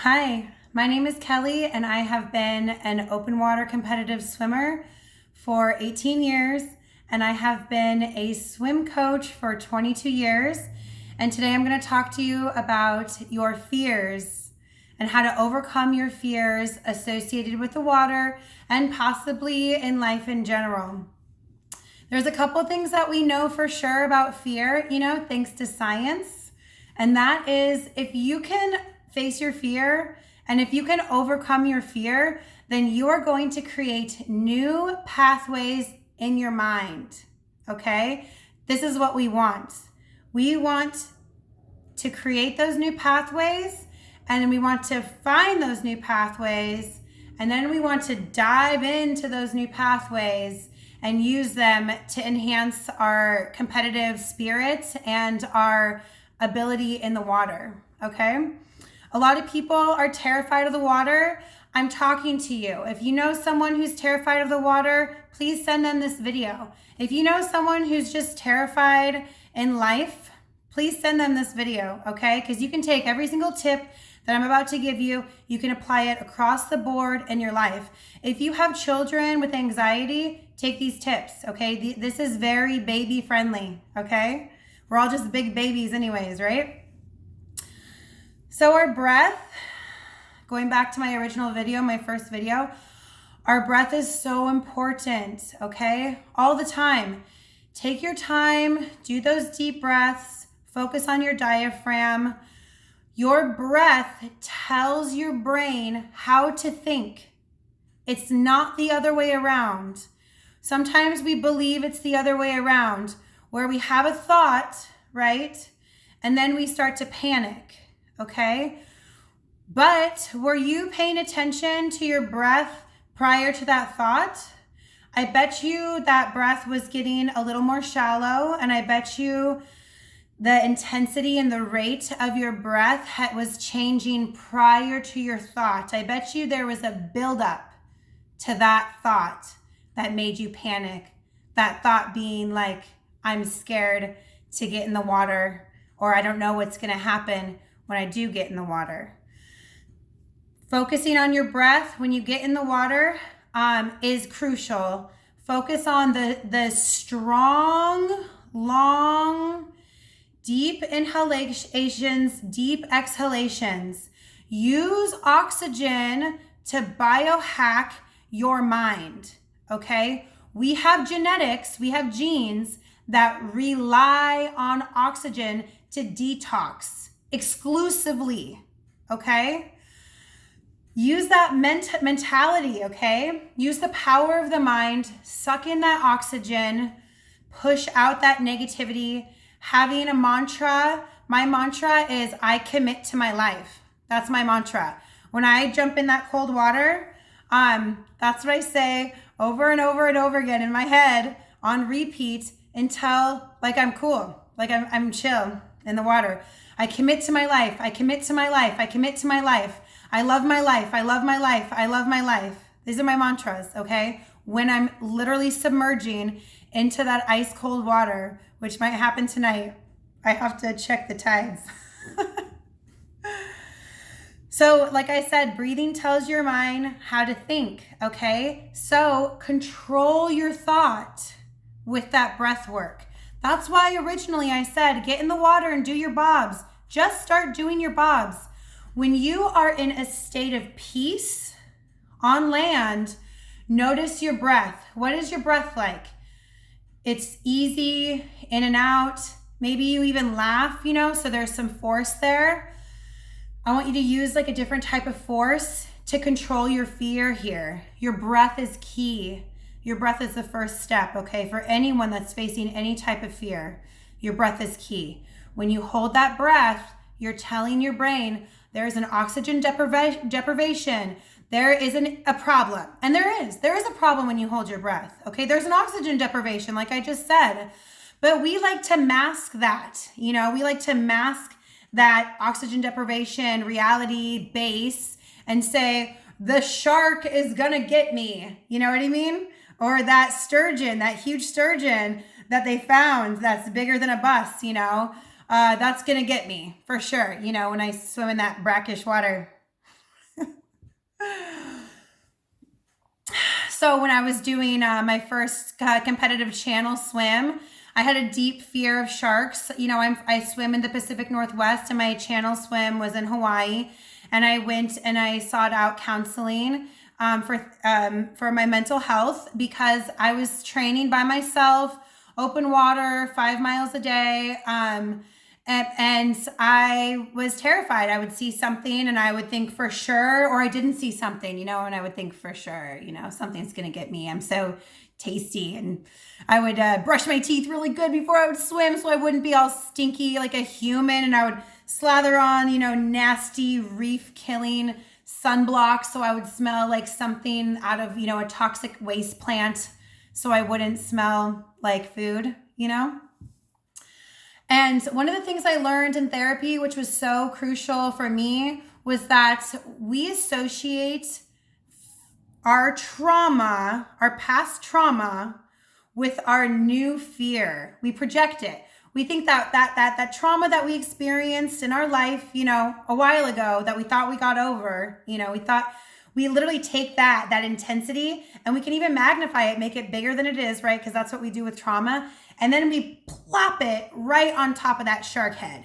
Hi, my name is Kelly and I have been an open water competitive swimmer for 18 years and I have been a swim coach for 22 years. And today I'm going to talk to you about your fears and how to overcome your fears associated with the water and possibly in life in general. There's a couple things that we know for sure about fear, thanks to science. And that is if you can face your fear and if you can overcome your fear, then you are going to create new pathways in your mind. Okay? This is what we want. We want to create those new pathways and we want to find those new pathways and then we want to dive into those new pathways and use them to enhance our competitive spirit and our ability in the water, okay? A lot of people are terrified of the water. I'm talking to you. If you know someone who's terrified of the water, please send them this video. If you know someone who's just terrified in life, please send them this video, okay? Because you can take every single tip that I'm about to give you, you can apply it across the board in your life. If you have children with anxiety, take these tips, okay? This is very baby friendly, okay? We're all just big babies anyways, right? So our breath, going back to my original video, my first video, our breath is so important, okay? All the time. Take your time, do those deep breaths, focus on your diaphragm. Your breath tells your brain how to think. It's not the other way around. Sometimes we believe it's the other way around, where we have a thought, right? And then we start to panic, okay? But were you paying attention to your breath prior to that thought? I bet you that breath was getting a little more shallow, and I bet you the intensity and the rate of your breath was changing prior to your thought. I bet you there was a buildup to that thought that made you panic. That thought being like, I'm scared to get in the water, or I don't know what's going to happen when I do get in the water. Focusing on your breath when you get in the water is crucial. Focus on the strong, long, deep inhalations, deep exhalations. Use oxygen to biohack your mind, okay? We have genetics, we have genes that rely on oxygen to detox exclusively, okay? Use that mentality, okay? Use the power of the mind, suck in that oxygen, push out that negativity. Having a mantra, my mantra is I commit to my life. That's my mantra. When I jump in that cold water, that's what I say over and over and over again in my head on repeat until like I'm cool, like I'm chill in the water. I commit to my life. I commit to my life. I commit to my life. I love my life. I love my life. I love my life. These are my mantras, okay? When I'm literally submerging into that ice cold water, which might happen tonight. I have to check the tides. So, like I said, breathing tells your mind how to think, okay? So, control your thought with that breath work. That's why originally I said, get in the water and do your bobs. Just start doing your bobs. When you are in a state of peace on land, notice your breath. What is your breath like? It's easy, in and out. Maybe you even laugh, so there's some force there. I want you to use like a different type of force to control your fear here. Your breath is key. Your breath is the first step, okay? For anyone that's facing any type of fear, your breath is key. When you hold that breath, you're telling your brain there's an oxygen deprivation. There isn't a problem. And there is a problem when you hold your breath. Okay, there's an oxygen deprivation, like I just said. But we like to mask that. We like to mask that oxygen deprivation reality base and say, the shark is gonna get me. You know what I mean? Or that sturgeon, that huge sturgeon that they found that's bigger than a bus, that's gonna get me for sure. When I swim in that brackish water. So when I was doing my first competitive channel swim, I had a deep fear of sharks. You know, I swim in the Pacific Northwest, and my channel swim was in Hawaii. And I went and I sought out counseling for my mental health, because I was training by myself, open water, 5 miles a day. And I was terrified. I would see something and I would think for sure, or I didn't see something, you know, and I would think for sure, you know, something's going to get me. I'm so tasty. And I would brush my teeth really good before I would swim so I wouldn't be all stinky like a human. And I would slather on, you know, nasty reef killing sunblock so I would smell like something out of, you know, a toxic waste plant so I wouldn't smell like food, you know? And one of the things I learned in therapy, which was so crucial for me, was that we associate our trauma, our past trauma, with our new fear. We project it. We think that trauma that we experienced in our life, you know, a while ago that we thought we got over, you know, we literally take that intensity and we can even magnify it, make it bigger than it is, right? Because that's what we do with trauma. And then we plop it right on top of that shark head,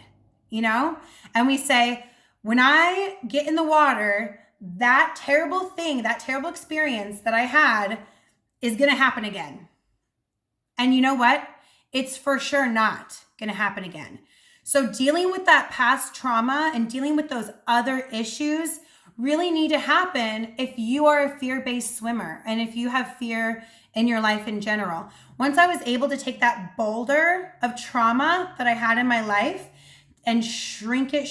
you know? And we say, when I get in the water, that terrible thing, that terrible experience that I had is going to happen again. And you know what? It's for sure not going to happen again. So dealing with that past trauma and dealing with those other issues really need to happen if you are a fear-based swimmer and if you have fear in your life in general. Once I was able to take that boulder of trauma that I had in my life and shrink it,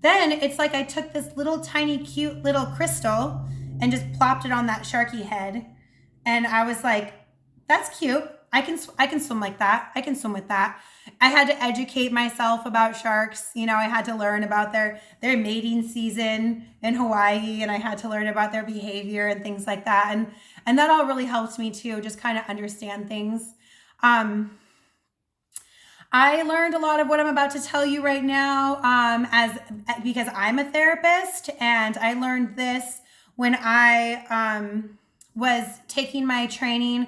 then it's like I took this little tiny cute little crystal and just plopped it on that sharky head. And I was like, that's cute. I can swim like that. I can swim with that. I had to educate myself about sharks. You know, I had to learn about their mating season in Hawaii, and I had to learn about their behavior and things like that. And that all really helped me too, just kind of understand things. I learned a lot of what I'm about to tell you right now because I'm a therapist, and I learned this when I was taking my training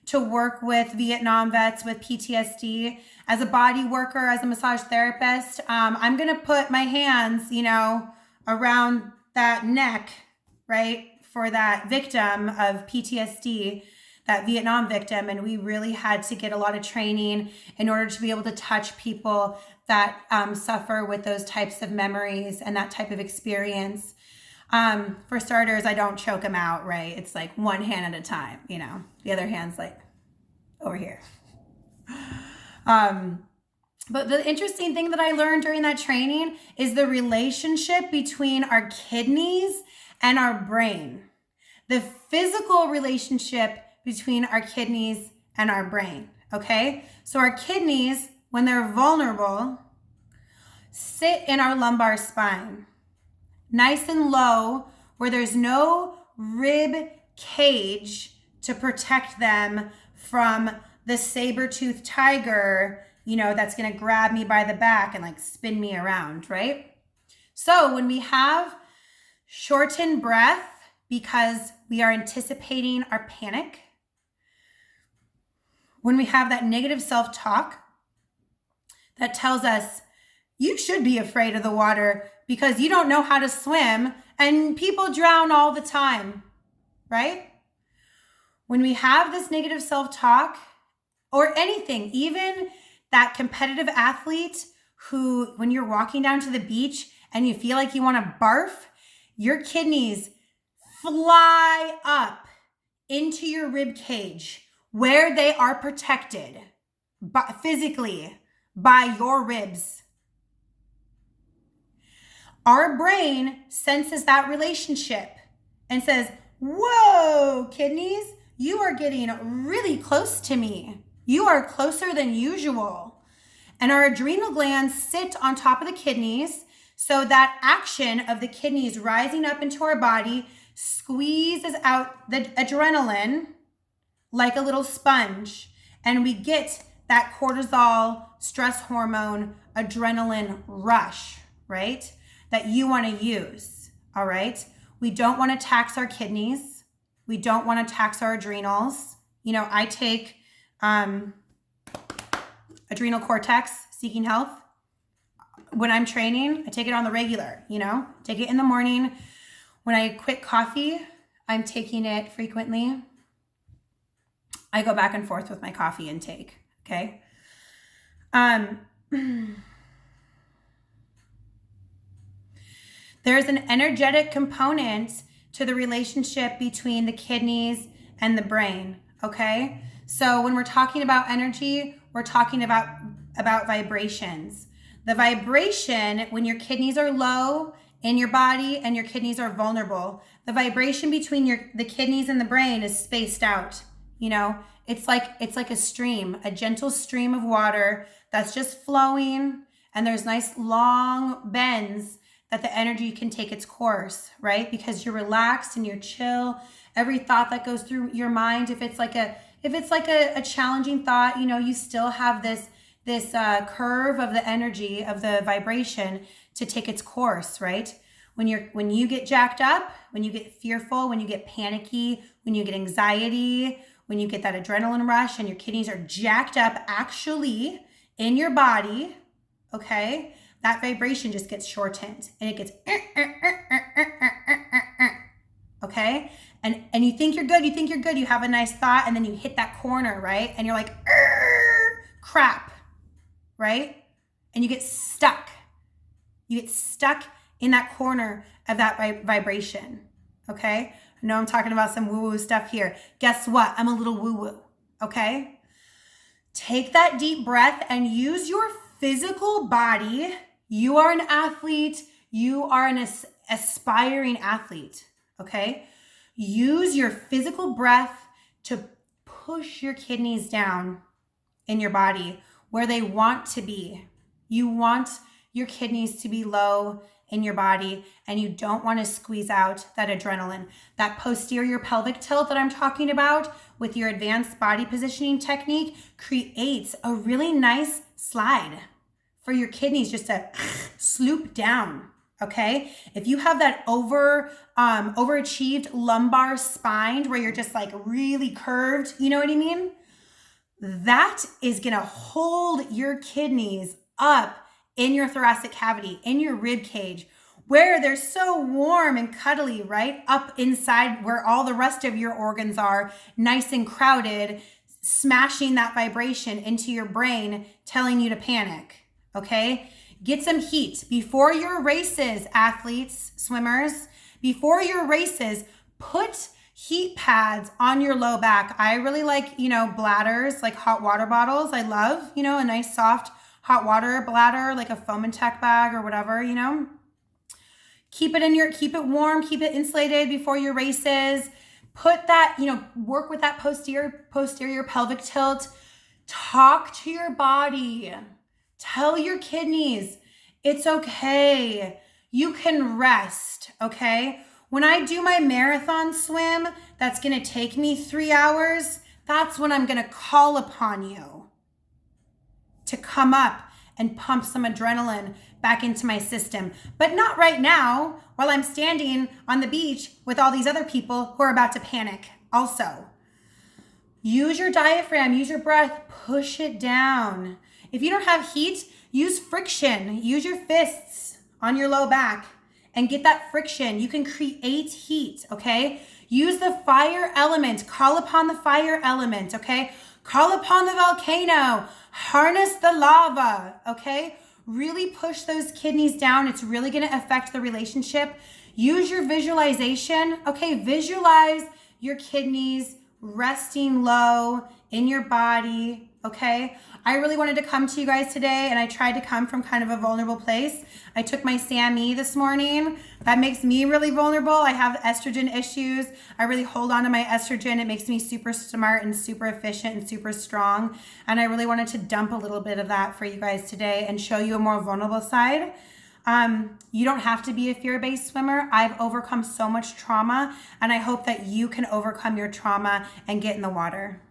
to work with Vietnam vets with PTSD. As a body worker, as a massage therapist, I'm going to put my hands, you know, around that neck, right, for that victim of PTSD, that Vietnam victim. And we really had to get a lot of training in order to be able to touch people that suffer with those types of memories and that type of experience. For starters, I don't choke them out, right? It's like one hand at a time, you know, the other hand's like over here. But the interesting thing that I learned during that training is the relationship between our kidneys and our brain. The physical relationship between our kidneys and our brain, okay? So our kidneys, when they're vulnerable, sit in our lumbar spine, nice and low, where there's no rib cage to protect them from the saber-toothed tiger, you know, that's going to grab me by the back and like spin me around, right? So when we have shortened breath because we are anticipating our panic, when we have that negative self-talk that tells us you should be afraid of the water because you don't know how to swim and people drown all the time, right? When we have this negative self-talk, or anything, even that competitive athlete who, when you're walking down to the beach and you feel like you want to barf, your kidneys fly up into your rib cage where they are protected physically by your ribs. Our brain senses that relationship and says, whoa, kidneys, you are getting really close to me. You are closer than usual. And our adrenal glands sit on top of the kidneys, so that action of the kidneys rising up into our body squeezes out the adrenaline like a little sponge. And we get that cortisol, stress hormone, adrenaline rush, right? that you want to use, all right? We don't want to tax our kidneys. We don't want to tax our adrenals. I take adrenal cortex, Seeking Health. When I'm training, I take it on the regular, take it in the morning. When I quit coffee, I'm taking it frequently. I go back and forth with my coffee intake, okay? There's an energetic component to the relationship between the kidneys and the brain, okay? So when we're talking about energy, we're talking about vibrations. The vibration, when your kidneys are low in your body and your kidneys are vulnerable, the vibration between the kidneys and the brain is spaced out. It's like a stream, a gentle stream of water that's just flowing, and there's nice long bends that the energy can take its course, right? Because you're relaxed and you're chill. Every thought that goes through your mind, if it's like a challenging thought, you still have this curve of the energy of the vibration to take its course, right? When you get jacked up, when you get fearful, when you get panicky, when you get anxiety, when you get that adrenaline rush and your kidneys are jacked up actually in your body, okay, that vibration just gets shortened and it gets okay? And you think you're good, you have a nice thought, and then you hit that corner, right? And you're like, crap, right? And you get stuck. You get stuck in that corner of that vibration, okay? I know I'm talking about some woo-woo stuff here. Guess what? I'm a little woo-woo, okay? Take that deep breath and use your physical body. You are an athlete. You are an aspiring athlete, okay? Use your physical breath to push your kidneys down in your body where they want to be. You want your kidneys to be low in your body, and you don't want to squeeze out that adrenaline. That posterior pelvic tilt that I'm talking about with your advanced body positioning technique creates a really nice slide for your kidneys just to sloop down, okay? If you have that overachieved lumbar spine where you're just like really curved, you know what I mean? That is gonna hold your kidneys up in your thoracic cavity, in your rib cage, where they're so warm and cuddly, right? Up inside where all the rest of your organs are, nice and crowded, smashing that vibration into your brain, telling you to panic, okay? Get some heat. Before your races, athletes, swimmers, before your races, put heat pads on your low back. I really like, bladders, like hot water bottles. I love, a nice soft hot water bladder, like a Fomentech bag or whatever, Keep it warm, keep it insulated before your races. Put that, work with that posterior pelvic tilt. Talk to your body. Tell your kidneys, it's okay. You can rest, okay? When I do my marathon swim, that's gonna take me 3 hours, that's when I'm gonna call upon you to come up and pump some adrenaline back into my system. But not right now, while I'm standing on the beach with all these other people who are about to panic also. Use your diaphragm, use your breath, push it down. If you don't have heat, use friction. Use your fists on your low back and get that friction. You can create heat, okay? Use the fire element. Call upon the fire element, okay? Call upon the volcano. Harness the lava, okay? Really push those kidneys down. It's really gonna affect the relationship. Use your visualization, okay? Visualize your kidneys resting low in your body, okay? I really wanted to come to you guys today, and I tried to come from kind of a vulnerable place. I took my SAMe this morning. That makes me really vulnerable. I have estrogen issues. I really hold on to my estrogen. It makes me super smart and super efficient and super strong. And I really wanted to dump a little bit of that for you guys today and show you a more vulnerable side. You don't have to be a fear-based swimmer. I've overcome so much trauma, and I hope that you can overcome your trauma and get in the water.